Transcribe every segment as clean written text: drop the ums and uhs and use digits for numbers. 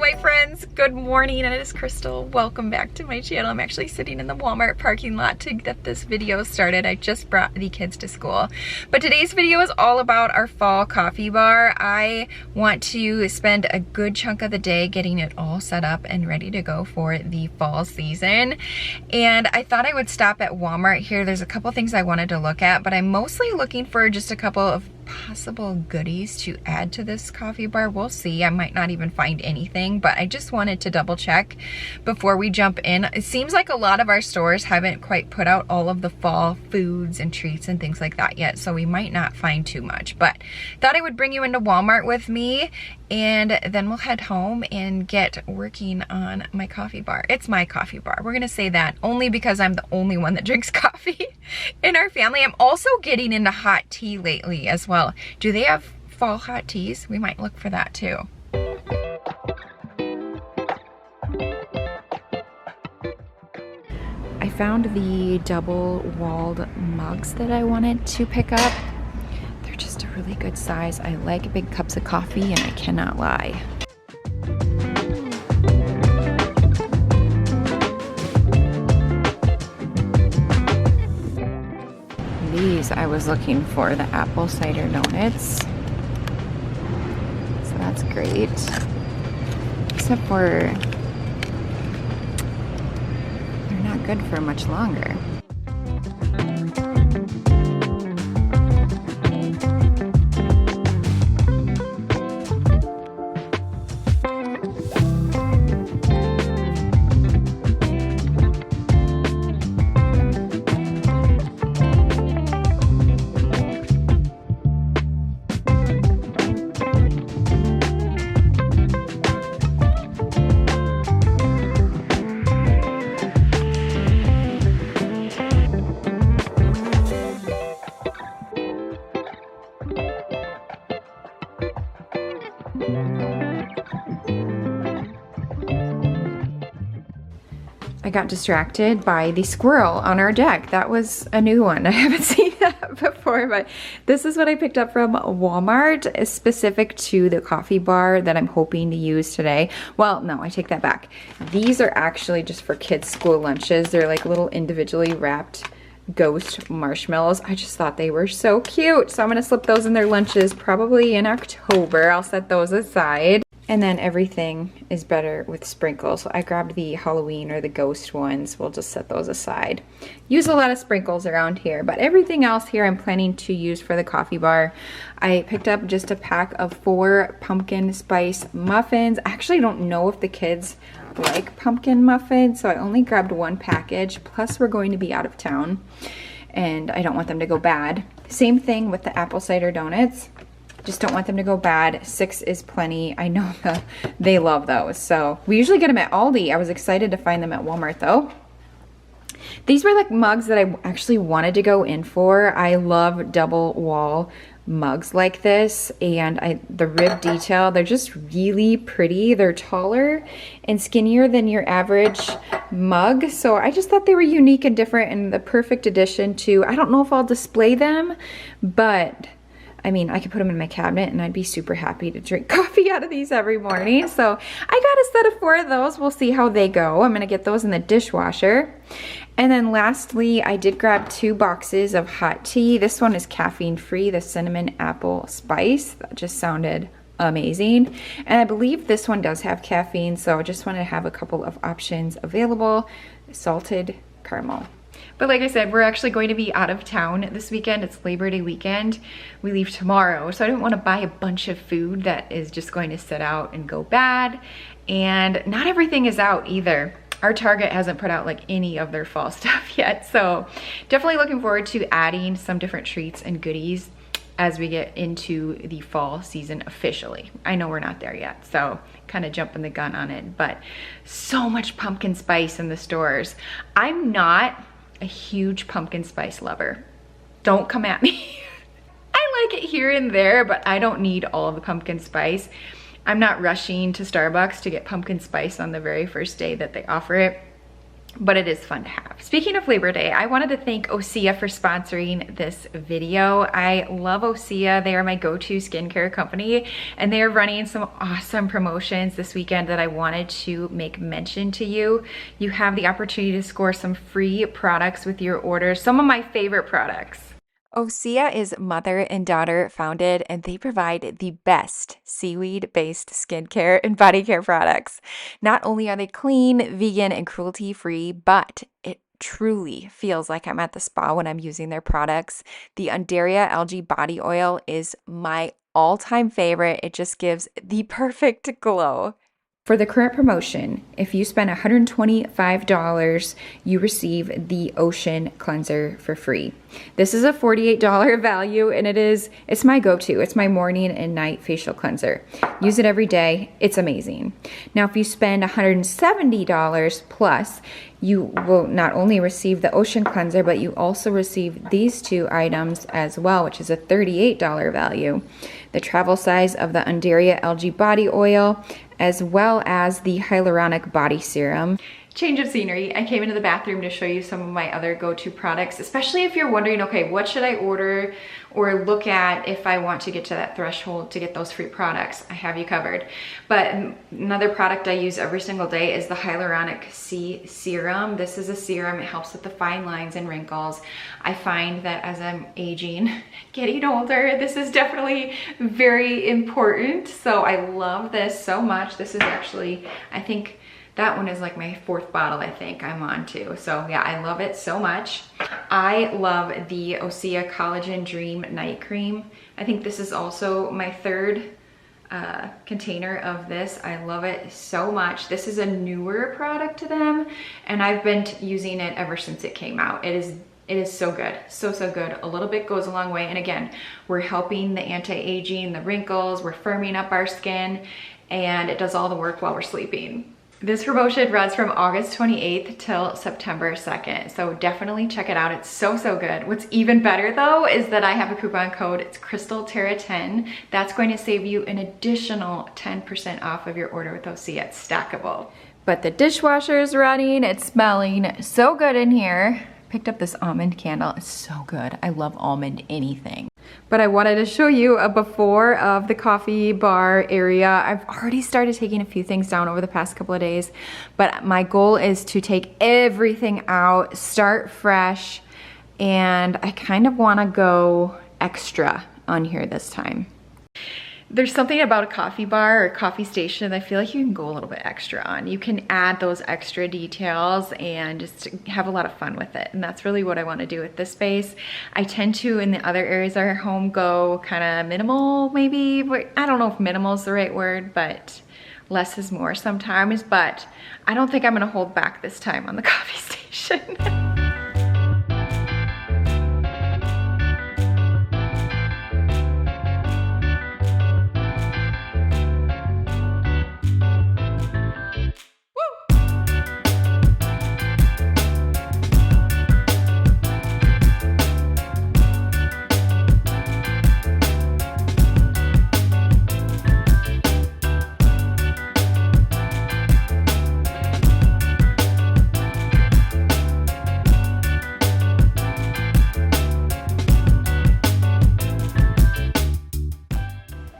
my friends, good morning. It is Crystal. Welcome back to my channel. I'm actually sitting in the Walmart parking lot to get this video started. I just brought the kids to school. But today's video is all about our fall coffee bar. I want to spend a good chunk of the day getting it all set up and ready to go for the fall season. And I thought I would stop at Walmart here. There's a couple things I wanted to look at, but I'm mostly looking for just a couple of possible goodies to add to this coffee bar. We'll see. I might not even find anything, but I just wanted to double check before we jump in. It seems like a lot of our stores haven't quite put out all of the fall foods and treats and things like that yet, so we might not find too much, but thought I would bring you into Walmart with me, and then we'll head home and get working on my coffee bar. It's my coffee bar. We're gonna say that only because I'm the only one that drinks coffee in our family. I'm also getting into hot tea lately as well. Do they have fall hot teas? We might look for that too. I found the double-walled mugs that I wanted to pick up. They're just a really good size. I like big cups of coffee, and I cannot lie. These I was looking for, the apple cider donuts. So that's great. Except for they're not good for much longer. I got distracted by the squirrel on our deck. That was a new one. I haven't seen that before, but this is what I picked up from Walmart, specific to the coffee bar that I'm hoping to use today. Well, no, I take that back. These are actually just for kids' school lunches. They're like little individually wrapped ghost marshmallows. I just thought they were so cute. So I'm gonna slip those in their lunches probably in October. I'll set those aside. And then everything is better with sprinkles. So I grabbed the Halloween or the ghost ones. We'll just set those aside. Use a lot of sprinkles around here, but everything else here I'm planning to use for the coffee bar. I picked up just a pack of 4 pumpkin spice muffins. I actually don't know if the kids like pumpkin muffins, so I only grabbed 1 package. Plus we're going to be out of town and I don't want them to go bad. Same thing with the apple cider donuts. Just don't want them to go bad. 6 is plenty. I know they love those. So we usually get them at Aldi. I was excited to find them at Walmart though. These were like mugs that I actually wanted to go in for. I love double wall mugs like this, and the rib detail, they're just really pretty. They're taller and skinnier than your average mug. So I just thought they were unique and different and the perfect addition to, I don't know if I'll display them, but I mean, I could put them in my cabinet and I'd be super happy to drink coffee out of these every morning. So I got a set of 4 of those. We'll see how they go. I'm gonna get those in the dishwasher. And then lastly, I did grab 2 boxes of hot tea. This one is caffeine free, the cinnamon apple spice. That just sounded amazing. And I believe this one does have caffeine, so I just wanted to have a couple of options available. Salted caramel. But like I said, we're actually going to be out of town this weekend. It's Labor Day weekend. We leave tomorrow, so I didn't want to buy a bunch of food that is just going to sit out and go bad. And not everything is out either. Our Target hasn't put out like any of their fall stuff yet, so definitely looking forward to adding some different treats and goodies as we get into the fall season officially. I know we're not there yet, so kind of jumping the gun on it, but so much pumpkin spice in the stores. I'm not a huge pumpkin spice lover. Don't come at me. I like it here and there, but I don't need all of the pumpkin spice. I'm not rushing to Starbucks to get pumpkin spice on the very first day that they offer it. but it is fun to have. Speaking of Labor Day, I wanted to thank Osea for sponsoring this video. I love Osea. They are my go-to skincare company, and they are running some awesome promotions this weekend that I wanted to make mention to you. You have the opportunity to score some free products with your order, some of my favorite products. Osea is mother and daughter founded, and they provide the best seaweed-based skincare and body care products. Not only are they clean, vegan, and cruelty-free, but it truly feels like I'm at the spa when I'm using their products. The Undaria algae body oil is my all-time favorite. It just gives the perfect glow. For the current promotion, if you spend $125, you receive the Ocean Cleanser for free. This is a $48 value, and it's my go-to. It's my morning and night facial cleanser. Use it every day. It's amazing. Now, if you spend $170 plus, you will not only receive the Ocean Cleanser, but you also receive these two items as well, which is a $38 value. The travel size of the Undaria algae body oil, as well as the hyaluronic body serum. Change of scenery. I came into the bathroom to show you some of my other go-to products, especially if you're wondering, okay, what should I order or look at if I want to get to that threshold to get those free products? I have you covered. But another product I use every single day is the Hyaluronic C Serum. This is a serum. It helps with the fine lines and wrinkles. I find that as I'm aging, getting older, this is definitely very important. So I love this so much. This is actually, I think, that one is like my 4th bottle I think I'm on to. So yeah, I love it so much. I love the Osea Collagen Dream Night Cream. I think this is also my 3rd container of this. I love it so much. This is a newer product to them, and I've been using it ever since it came out. It is so good, so good. A little bit goes a long way, and again, we're helping the anti-aging, the wrinkles, we're firming up our skin, and it does all the work while we're sleeping. This promotion runs from August 28th till September 2nd, so definitely check it out. It's so good. What's even better though is that I have a coupon code. It's CrystalTara10. That's going to save you an additional 10% off of your order with Osea. It's stackable. But the dishwasher is running. It's smelling so good in here. Picked up this almond candle. It's so good. I love almond anything. But I wanted to show you a before of the coffee bar area. I've already started taking a few things down over the past couple of days, but my goal is to take everything out, start fresh, and I kind of want to go extra on here this time. There's something about a coffee bar or a coffee station that I feel like you can go a little bit extra on. You can add those extra details and just have a lot of fun with it. And that's really what I want to do with this space. I tend to, in the other areas of our home, go kind of minimal maybe. I don't know if minimal is the right word, but less is more sometimes. But I don't think I'm going to hold back this time on the coffee station.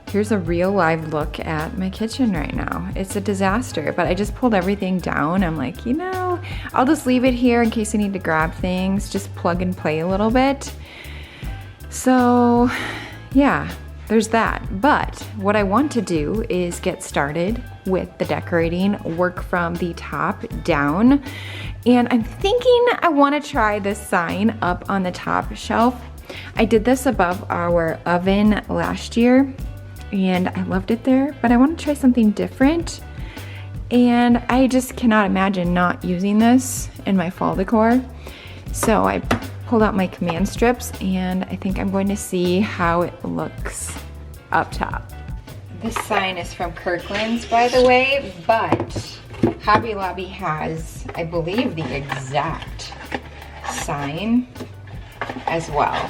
Here's a real live look at my kitchen right now. It's a disaster, but I just pulled everything down. I'm like, you know, I'll just leave it here in case I need to grab things, just plug and play a little bit. So yeah, there's that. But what I want to do is get started with the decorating, work from the top down. And I'm thinking I want to try this sign up on the top shelf. I did this above our oven last year, and I loved it there, but I want to try something different. And I just cannot imagine not using this in my fall decor. So I pulled out my command strips, and I think I'm going to see how it looks up top. This sign is from Kirkland's, by the way, but Hobby Lobby has, I believe, the exact sign as well.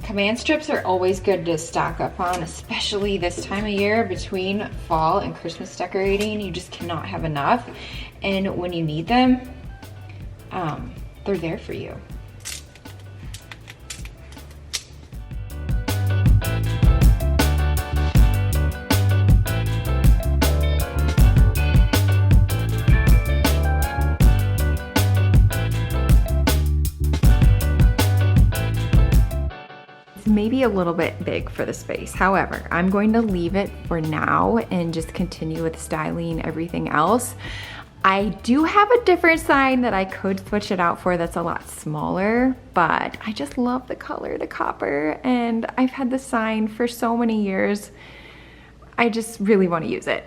Command strips are always good to stock up on, especially this time of year between fall and Christmas decorating. You just cannot have enough. And when you need them, they're there for you. Maybe a little bit big for the space. However, I'm going to leave it for now and just continue with styling everything else. I do have a different sign that I could switch it out for that's a lot smaller, but I just love the color, the copper, and I've had the sign for so many years. I just really want to use it.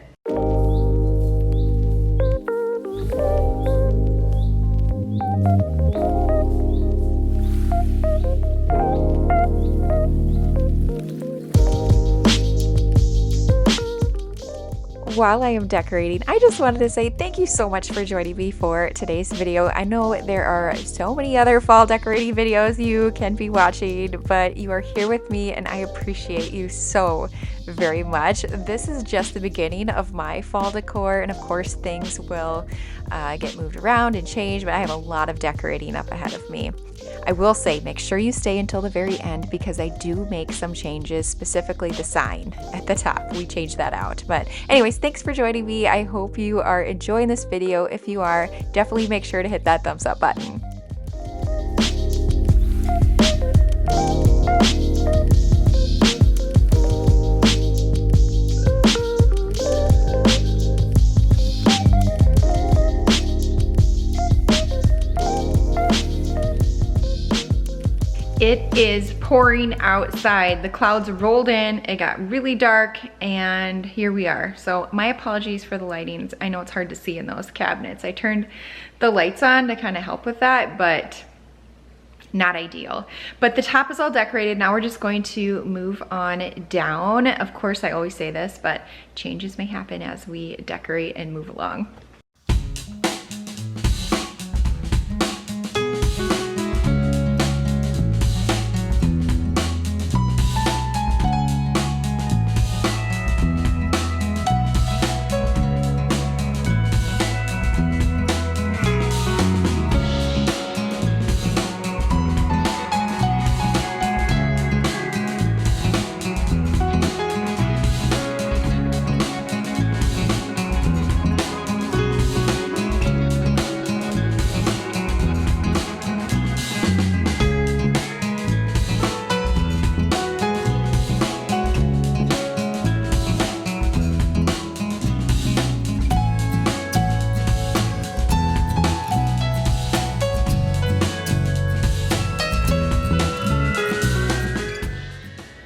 While I am decorating, I just wanted to say thank you so much for joining me for today's video. I know there are so many other fall decorating videos you can be watching, but you are here with me and I appreciate you so very much. This is just the beginning of my fall decor, and of course things will get moved around and change, but I have a lot of decorating up ahead of me. I will say, make sure you stay until the very end because I do make some changes, specifically the sign at the top. We changed that out. But anyways, thanks for joining me. I hope you are enjoying this video. If you are, definitely make sure to hit that thumbs up button. It is pouring outside. The clouds rolled in, it got really dark, and here we are. So my apologies for the lightings. I know it's hard to see in those cabinets. I turned the lights on to kind of help with that, but not ideal. But the top is all decorated. Now we're just going to move on down. Of course, I always say this, but changes may happen as we decorate and move along.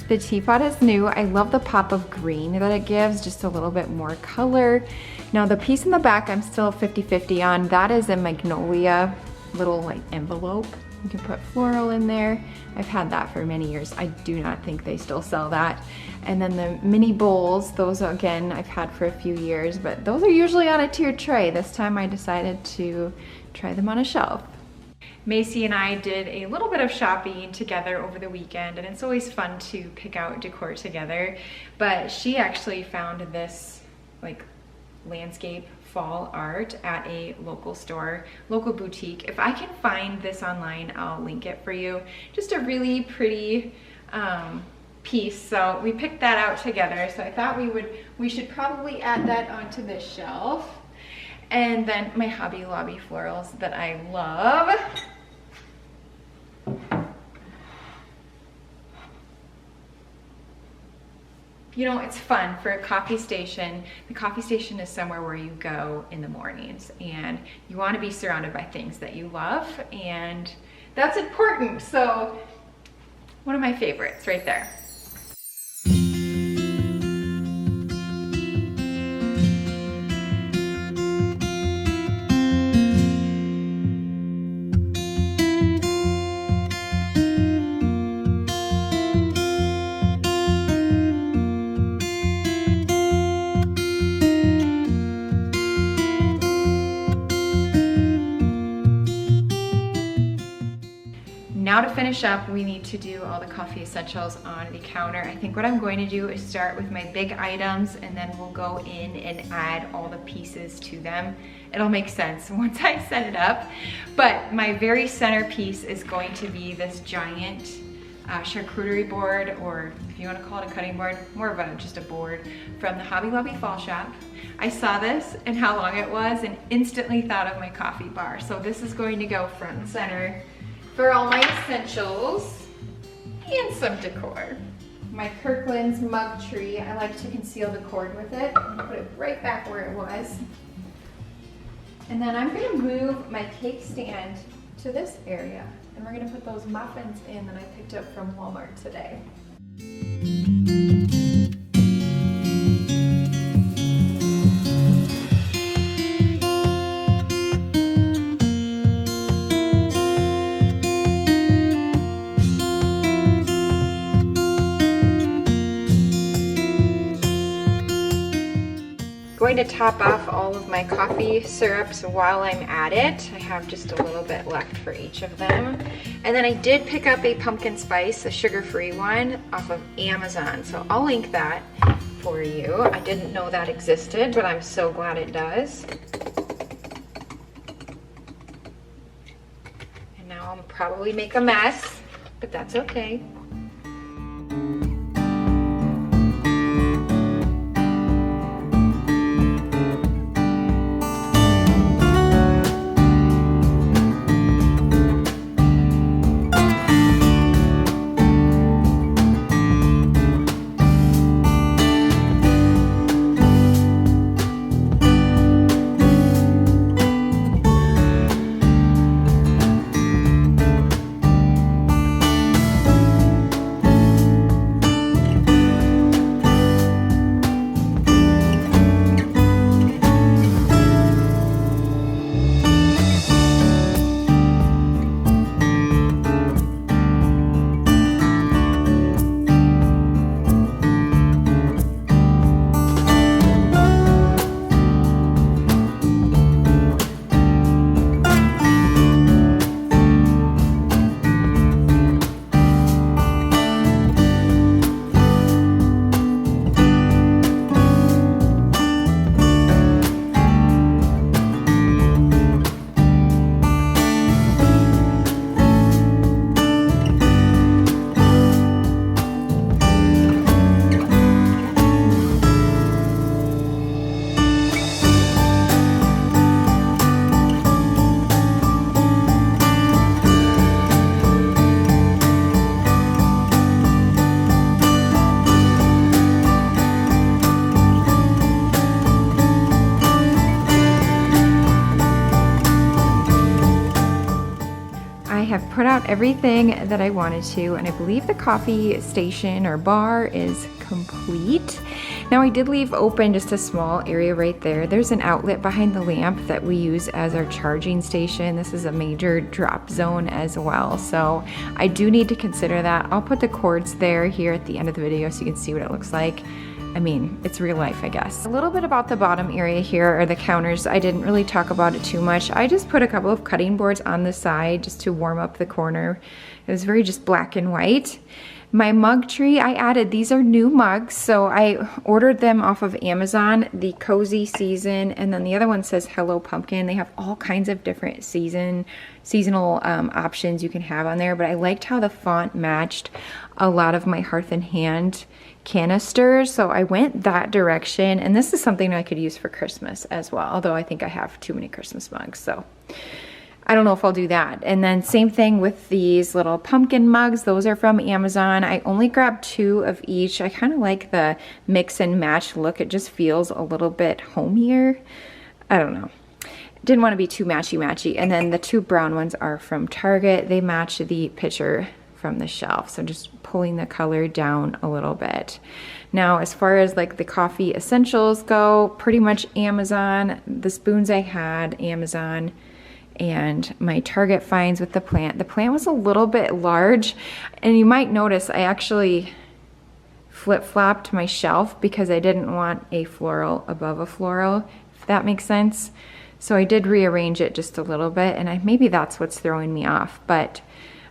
The teapot is new. I love the pop of green that it gives, just a little bit more color. Now the piece in the back I'm still 50-50 on. That is a magnolia little like envelope. You can put floral in there. I've had that for many years. I do not think they still sell that. And then the mini bowls, those again I've had for a few years, but those are usually on a tiered tray. This time I decided to try them on a shelf. Macy and I did a little bit of shopping together over the weekend, and it's always fun to pick out decor together, but she actually found this like landscape fall art at a local store, local boutique. If I can find this online, I'll link it for you. Just a really pretty piece. So we picked that out together. So I thought we should probably add that onto this shelf. And then my Hobby Lobby florals that I love. You know, it's fun for a coffee station. The coffee station is somewhere where you go in the mornings and you want to be surrounded by things that you love, and that's important. So one of my favorites right there. now to finish up, we need to do all the coffee essentials on the counter. I think what I'm going to do is start with my big items, and then we'll go in and add all the pieces to them. It'll make sense once I set it up. But my very centerpiece is going to be this giant charcuterie board, or if you want to call it a cutting board, more of just a board from the Hobby Lobby Fall Shop. I saw this and how long it was and instantly thought of my coffee bar. So this is going to go front and center for all my essentials and some decor. My Kirkland's mug tree, I like to conceal the cord with it. I'm gonna put it right back where it was. And then I'm gonna move my cake stand to this area, and we're gonna put those muffins in that I picked up from Walmart today. Going to top off all of my coffee syrups while I'm at it. I have just a little bit left for each of them. And then I did pick up a pumpkin spice, a sugar-free one, off of Amazon. So I'll link that for you. I didn't know that existed, but I'm so glad it does. And now I'll probably make a mess, but that's okay. have put out everything that I wanted to, and I believe the coffee station or bar is complete. Now I did leave open just a small area right there. There's an outlet behind the lamp that we use as our charging station. This is a major drop zone as well, so I do need to consider that. I'll put the cords there here at the end of the video so you can see what it looks like. I mean, it's real life, I guess. A little bit about the bottom area here are the counters. I didn't really talk about it too much. I just put a couple of cutting boards on the side just to warm up the corner. It was very just black and white. My mug tree, I added, these are new mugs, so I ordered them off of Amazon, the Cozy Season, and then the other one says Hello Pumpkin. They have all kinds of different seasonal options you can have on there, but I liked how the font matched a lot of my Hearth and Hand canisters, so I went that direction, and this is something I could use for Christmas as well, although I think I have too many Christmas mugs, so I don't know if I'll do that. And then same thing with these little pumpkin mugs. Those are from Amazon. I only grabbed 2 of each. I kind of like the mix and match look. It just feels a little bit homier. I don't know. Didn't want to be too matchy-matchy. And then the 2 brown ones are from Target. They match the picture from the shelf. So just pulling the color down a little bit. Now, as far as like the coffee essentials go, pretty much Amazon. The spoons I had, Amazon. And my Target finds with the plant. The plant was a little bit large, and you might notice I actually flip-flopped my shelf because I didn't want a floral above a floral, if that makes sense. So I did rearrange it just a little bit, and maybe that's what's throwing me off, but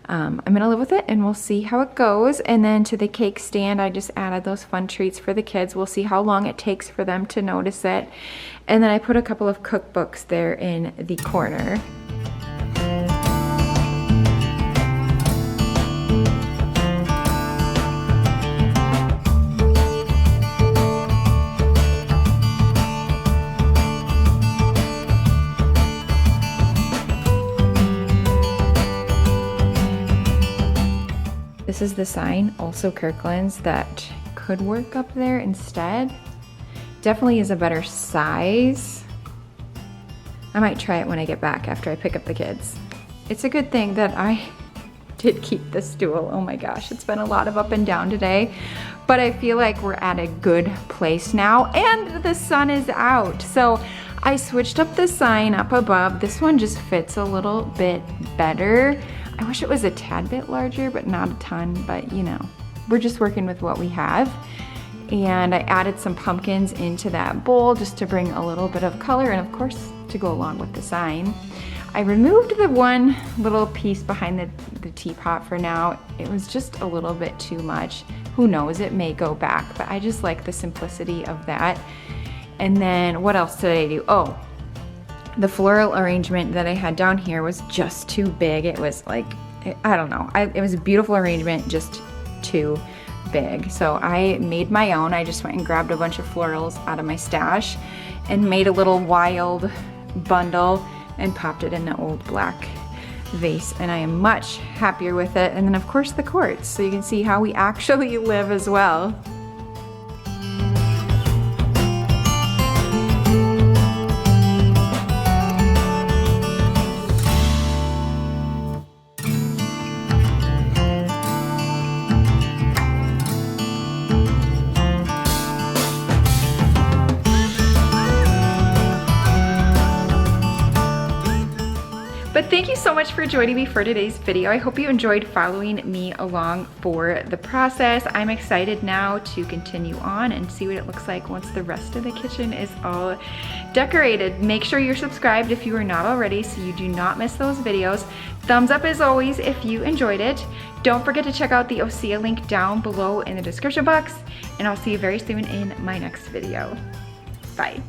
I'm gonna live with it and we'll see how it goes. And then to the cake stand, I just added those fun treats for the kids. We'll see how long it takes for them to notice it. And then I put a couple of cookbooks there in the corner. This is the sign, also Kirkland's, that could work up there instead. Definitely is a better size. I might try it when I get back after I pick up the kids. It's a good thing that I did keep the stool. Oh my gosh, it's been a lot of up and down today, but I feel like we're at a good place now and the sun is out. So I switched up the sign up above. This one just fits a little bit better. I wish it was a tad bit larger, but not a ton, but you know, we're just working with what we have. And I added some pumpkins into that bowl just to bring a little bit of color and of course to go along with the sign. I removed the one little piece behind the teapot for now. It was just a little bit too much. Who knows, it may go back, but I just like the simplicity of that. And then what else did I do? Oh, the floral arrangement that I had down here was just too big. It was like, I don't know. It was a beautiful arrangement, just too big. So I made my own. I just went and grabbed a bunch of florals out of my stash and made a little wild bundle and popped it in the old black vase. And I am much happier with it. And then of course the quartz, so you can see how we actually live as well. But thank you so much for joining me for today's video. I hope you enjoyed following me along for the process. I'm excited now to continue on and see what it looks like once the rest of the kitchen is all decorated. Make sure you're subscribed if you are not already so you do not miss those videos. Thumbs up as always if you enjoyed it. Don't forget to check out the OSEA link down below in the description box, and I'll see you very soon in my next video. Bye.